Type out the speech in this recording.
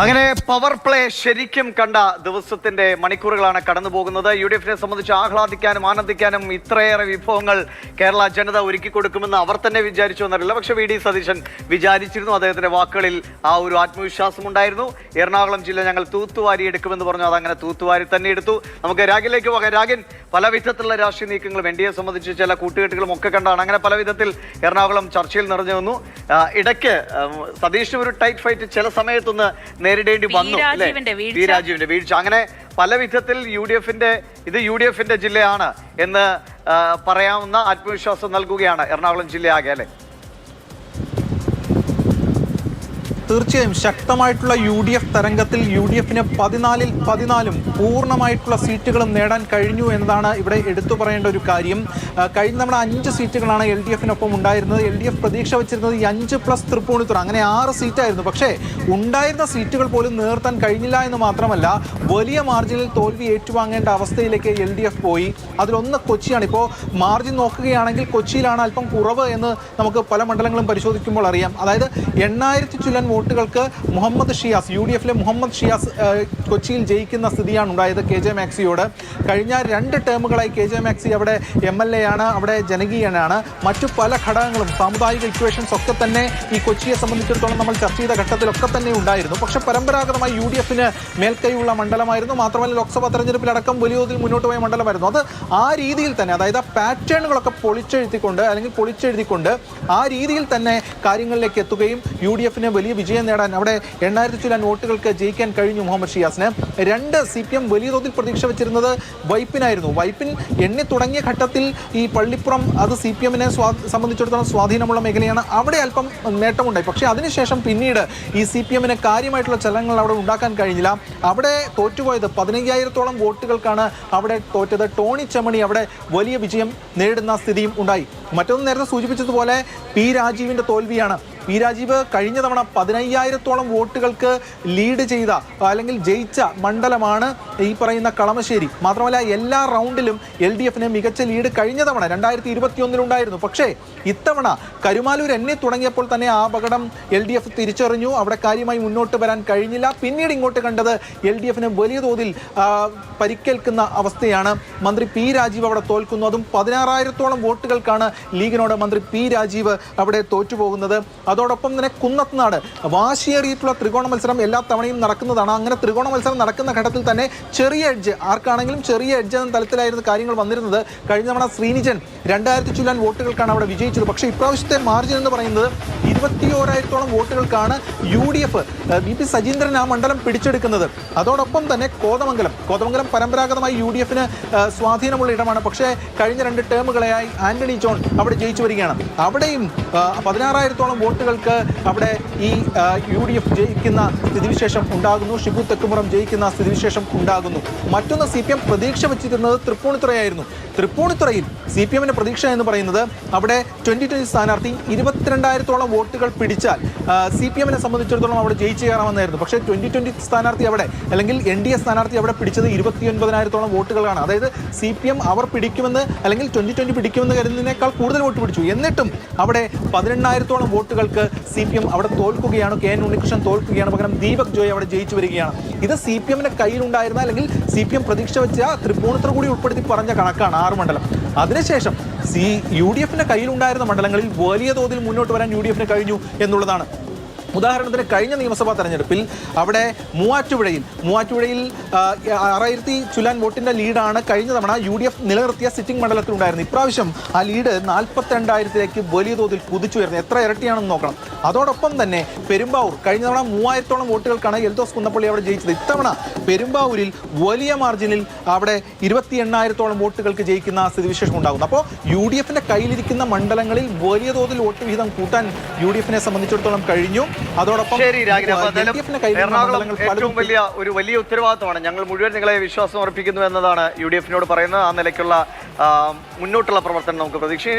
അങ്ങനെ power play ശരിക്കും കണ്ട ദിവസത്തിന്റെ മണിക്കൂറുകളാണ് കടന്നു പോകുന്നത്. UDF-നെ സംബന്ധിച്ച് ആഹ്ലാദിക്കാനും ആനന്ദിക്കാനും ഇത്രയേറെ വിഭവങ്ങൾ കേരള ജനത ഒരുക്കി കൊടുക്കുമെന്ന് അവർ തന്നെ വിചാരിച്ചു എന്നറിയില്ല. പക്ഷെ VD സതീശൻ വിചാരിച്ചിരുന്നു. അദ്ദേഹത്തിന്റെ വാക്കുകളിൽ ആ ഒരു ആത്മവിശ്വാസം ഉണ്ടായിരുന്നു. എറണാകുളം ജില്ല ഞങ്ങൾ തൂത്തുവാരി എടുക്കുമെന്ന് പറഞ്ഞു. അതങ്ങനെ തൂത്തുവാരി തന്നെ എടുത്തു. നമുക്ക് രാഗിലേക്ക് പോകാം. രാഗിൻ, പല വിധത്തിലുള്ള രാഷ്ട്രീയ നീക്കങ്ങളും NDA സംബന്ധിച്ച് ചില കൂട്ടുകെട്ടുകളും ഒക്കെ കണ്ടാണ്. അങ്ങനെ പല വിധത്തിൽ എറണാകുളം ചർച്ചയിൽ നിറഞ്ഞു വന്നു. ഇടയ്ക്ക് സതീഷിന് ഒരു ടൈറ്റ് ഫൈറ്റ് ചില സമയത്തൊന്ന് നേരിടേണ്ടി വന്നു അല്ലേ? പി രാജീവിന്റെ വീഴ്ച. അങ്ങനെ പല വിധത്തിൽ UDF-ന്റെ ജില്ലയാണ് എന്ന് പറയാവുന്ന ആത്മവിശ്വാസം നൽകുകയാണ് എറണാകുളം ജില്ലയാകെ അല്ലേ? തീർച്ചയായും ശക്തമായിട്ടുള്ള UDF തരംഗത്തിൽ UDF-ന് 14-ൽ 14 പൂർണ്ണമായിട്ടുള്ള സീറ്റുകളും നേടാൻ കഴിഞ്ഞു എന്നതാണ് ഇവിടെ എടുത്തു പറയേണ്ട ഒരു കാര്യം. കഴിഞ്ഞ നമ്മുടെ 5 സീറ്റുകളാണ് LDF-നൊപ്പം ഉണ്ടായിരുന്നത്. LDF പ്രതീക്ഷ വെച്ചിരുന്നത് ഈ 5+ തൃപ്പൂണിത്തുറ, അങ്ങനെ 6 സീറ്റായിരുന്നു. പക്ഷേ ഉണ്ടായിരുന്ന സീറ്റുകൾ പോലും നേർത്താൻ കഴിഞ്ഞില്ല എന്ന് മാത്രമല്ല, വലിയ മാർജിനിൽ തോൽവി ഏറ്റുവാങ്ങേണ്ട അവസ്ഥയിലേക്ക് LDF പോയി. അതിലൊന്ന് കൊച്ചിയാണ്. ഇപ്പോൾ മാർജിൻ നോക്കുകയാണെങ്കിൽ കൊച്ചിയിലാണ് അല്പം കുറവ് എന്ന് നമുക്ക് പല മണ്ഡലങ്ങളും പരിശോധിക്കുമ്പോൾ അറിയാം. അതായത് 8000 ചില്ലൻ വോട്ടുകൾക്ക് മുഹമ്മദ് ഷിയാസ്, UDF-ലെ മുഹമ്മദ് ഷിയാസ് കൊച്ചിയിൽ ജയിക്കുന്ന സ്ഥിതിയാണ് ഉണ്ടായത് KJ മാക്സിയോട്. കഴിഞ്ഞ 2 ടേമുകളായി KJ മാക്സി അവിടെ MLA ആണ്, അവിടെ ജനകീയനാണ്. മറ്റു പല ഘടകങ്ങളും സാമുദായിക ഇക്വേഷൻസ് ഒക്കെ തന്നെ ഈ കൊച്ചിയെ സംബന്ധിച്ചിടത്തോളം നമ്മൾ ചർച്ച ചെയ്ത ഘട്ടത്തിലൊക്കെ തന്നെ ഉണ്ടായിരുന്നു. പക്ഷേ പരമ്പരാഗതമായി UDF-ന് മേൽക്കൈയുള്ള മണ്ഡലമായിരുന്നു. മാത്രമല്ല ലോക്സഭാ തെരഞ്ഞെടുപ്പിലടക്കം വലിയ തോതിൽ മുന്നോട്ട് പോയ മണ്ഡലമായിരുന്നു. അത് ആ രീതിയിൽ തന്നെ, അതായത് ആ പാറ്റേണുകളൊക്കെ പൊളിച്ചെഴുതിക്കൊണ്ട് ആ രീതിയിൽ തന്നെ കാര്യങ്ങളിലേക്ക് എത്തുകയും UDF-ന് വലിയ വിജയം നേടാൻ അവിടെ 8000 ചില്ലൻ വോട്ടുകൾക്ക് ജയിക്കാൻ കഴിഞ്ഞു മുഹമ്മദ് ഷിയാസിന്. 2 CPM വലിയ തോതിൽ പ്രതീക്ഷ വെച്ചിരുന്നത് വൈപ്പിനായിരുന്നു. വൈപ്പിൻ എണ്ണി തുടങ്ങിയ ഘട്ടത്തിൽ ഈ പള്ളിപ്പുറം അത് CPM-നെ സംബന്ധിച്ചിടത്തോളം സ്വാധീനമുള്ള മേഖലയാണ്. അവിടെ അല്പം നേട്ടമുണ്ടായി. പക്ഷേ അതിനുശേഷം പിന്നീട് ഈ CPM-ന് കാര്യമായിട്ടുള്ള ചലനങ്ങൾ അവിടെ ഉണ്ടാക്കാൻ കഴിഞ്ഞില്ല. അവിടെ തോറ്റുപോയത് 15,000-ഓളം വോട്ടുകൾക്കാണ് അവിടെ തോറ്റത്. ടോണി ചെമ്മണി അവിടെ വലിയ വിജയം നേടുന്ന സ്ഥിതിയും ഉണ്ടായി. മറ്റൊന്ന് നേരത്തെ സൂചിപ്പിച്ചതുപോലെ P രാജീവിൻ്റെ തോൽവിയാണ്. P രാജീവ് കഴിഞ്ഞ തവണ 15,000-ഓളം വോട്ടുകൾക്ക് ലീഡ് ചെയ്ത അല്ലെങ്കിൽ ജയിച്ച മണ്ഡലമാണ് ഈ പറയുന്ന കളമശ്ശേരി. മാത്രമല്ല എല്ലാ റൗണ്ടിലും LDF-ന് മികച്ച ലീഡ് കഴിഞ്ഞ തവണ 2021-ലുണ്ടായിരുന്നു. പക്ഷേ ഇത്തവണ കരുമാലൂർ എണ്ണി തുടങ്ങിയപ്പോൾ തന്നെ ആ അപകടം LDF തിരിച്ചറിഞ്ഞു. അവിടെ കാര്യമായി മുന്നോട്ട് വരാൻ കഴിഞ്ഞില്ല. പിന്നീട് ഇങ്ങോട്ട് കണ്ടത് LDF-ന് വലിയ തോതിൽ പരിക്കേൽക്കുന്ന അവസ്ഥയാണ്. മന്ത്രി P രാജീവ് അവിടെ തോൽക്കുന്നു. അതും 16,000-ഓളം വോട്ടുകൾക്കാണ് ലീഗിനോട് മന്ത്രി P രാജീവ് അവിടെ തോറ്റുപോകുന്നത്. അതോടൊപ്പം തന്നെ കുന്നത്നാട് വാശിയേറിയിട്ടുള്ള ത്രികോണ മത്സരം എല്ലാ തവണയും നടക്കുന്നതാണ്. അങ്ങനെ ത്രികോണ മത്സരം നടക്കുന്ന ഘട്ടത്തിൽ തന്നെ ചെറിയ എഡ്ജ്, ആർക്കാണെങ്കിലും ചെറിയ എഡ്ജ് എന്ന തലത്തിലായിരുന്നു കാര്യങ്ങൾ വന്നിരുന്നത്. കഴിഞ്ഞ തവണ ശ്രീനിജൻ 2000 ചില്ലൻ വോട്ടുകൾക്കാണ് അവിടെ വിജയിച്ചത്. പക്ഷേ ഇപ്രാവശ്യത്തെ മാർജിൻ എന്ന് പറയുന്നത് 21,000-ഓളം വോട്ടുകൾക്കാണ് UDF VP സജീന്ദ്രൻ ആ മണ്ഡലം പിടിച്ചെടുക്കുന്നത്. അതോടൊപ്പം തന്നെ കോതമംഗലം പരമ്പരാഗതമായി UDF-ന് സ്വാധീനമുള്ള ഇടമാണ്. പക്ഷേ കഴിഞ്ഞ 2 ടേമുകളായി ആന്റണി ജോൺ അവിടെ ജയിച്ചു വരികയാണ്. അവിടെയും 16,000-ഓളം വോട്ടുകൾക്ക് അവിടെ ഈ UDF ജയിക്കുന്ന സ്ഥിതിവിശേഷം ഉണ്ടാകുന്നു. ഷിബു തെക്കുമുറം ജയിക്കുന്ന സ്ഥിതിവിശേഷം ഉണ്ടാകുന്നു. മറ്റൊന്ന് CPM പ്രതീക്ഷ വെച്ചിരുന്നത് തൃപ്പൂണിത്തുറയായിരുന്നു. തൃപ്പൂണിത്തുറയിൽ CPM-ന് പ്രതീക്ഷ എന്ന് പറയുന്നത് അവിടെ 2020 സ്ഥാനാർത്ഥി 22,000-ഓളം വോട്ടുകൾ പിടിച്ചാൽ CPM-നെ സംബന്ധിച്ചിടത്തോളം അവിടെ ജയിച്ചു കയറാമെന്നായിരുന്നു. പക്ഷേ 2020 സ്ഥാനാർത്ഥി അവിടെ അല്ലെങ്കിൽ NDA സ്ഥാനാർത്ഥി അവിടെ പിടിച്ചത് 29,000-ഓളം വോട്ടുകളാണ്. അതായത് CPM അവർ പിടിക്കുമെന്ന് അല്ലെങ്കിൽ 2020 പിടിക്കുമെന്ന് കരുതുന്നതിനേക്കാൾ കൂടുതൽ വോട്ട് പിടിച്ചു. എന്നിട്ടും അവിടെ 18,000-ഓളം വോട്ടുകൾക്ക് CPM അവിടെ തോൽക്കുകയാണ്. KN ഉണ്ണികൃഷ്ണൻ തോൽക്കുകയാണ്. പകരം ദീപക് ജോയ് അവിടെ ജയിച്ചു വരികയാണ്. ഇത് CPM-ന്റെ കയ്യിലുണ്ടായിരുന്ന അല്ലെങ്കിൽ CPM പ്രതീക്ഷ വെച്ച തൃപ്പൂണിത്തുറ കൂടി ഉൾപ്പെടുത്തി പറഞ്ഞ കണക്കാണ് 6 മണ്ഡലം. അതിനുശേഷം UDF-ന്റെ കയ്യിലുണ്ടായിരുന്ന മണ്ഡലങ്ങളിൽ വലിയ തോതിൽ മുന്നോട്ട് വരാൻ UDF-ന് കഴിഞ്ഞു എന്നുള്ളതാണ്. ഉദാഹരണത്തിന് കഴിഞ്ഞ നിയമസഭാ തെരഞ്ഞെടുപ്പിൽ അവിടെ മൂവാറ്റുപുഴയിൽ 6,000 ചില്ലൻ വോട്ടിൻ്റെ ലീഡാണ് കഴിഞ്ഞ തവണ UDF നിലനിർത്തിയ സിറ്റിംഗ് മണ്ഡലത്തിലുണ്ടായിരുന്നു. ഇപ്രാവശ്യം ആ ലീഡ് 42,000-ലേക്ക് വലിയ തോതിൽ കുതിച്ചുയർന്നു. എത്ര ഇരട്ടിയാണെന്ന് നോക്കണം. അതോടൊപ്പം തന്നെ പെരുമ്പാവൂർ കഴിഞ്ഞ തവണ 3,000-ഓളം വോട്ടുകൾക്കാണ് എൽദോസ് കുന്നപ്പള്ളി അവിടെ ജയിച്ചത്. ഇത്തവണ പെരുമ്പാവൂരിൽ വലിയ മാർജിനിൽ അവിടെ 28,000-ഓളം വോട്ടുകൾക്ക് ജയിക്കുന്ന സ്ഥിതിവിശേഷം ഉണ്ടാകുന്നു. അപ്പോൾ UDF-ന്റെ കയ്യിലിരിക്കുന്ന മണ്ഡലങ്ങളിൽ വലിയ തോതിൽ വോട്ട് വിഹിതം കൂട്ടാൻ UDF-നെ സംബന്ധിച്ചിടത്തോളം കഴിഞ്ഞു. അതോടൊപ്പം എറണാകുളം ഏറ്റവും വലിയ ഉത്തരവാദിത്തമാണ്. ഞങ്ങൾ മുഴുവൻ നിങ്ങളെ വിശ്വാസം അർപ്പിക്കുന്നു എന്നതാണ് UDF-നോട് പറയുന്നത്. ആ നിലയ്ക്കുള്ള മുന്നോട്ടുള്ള പ്രവർത്തനം നമുക്ക് പ്രതീക്ഷിക്കാം.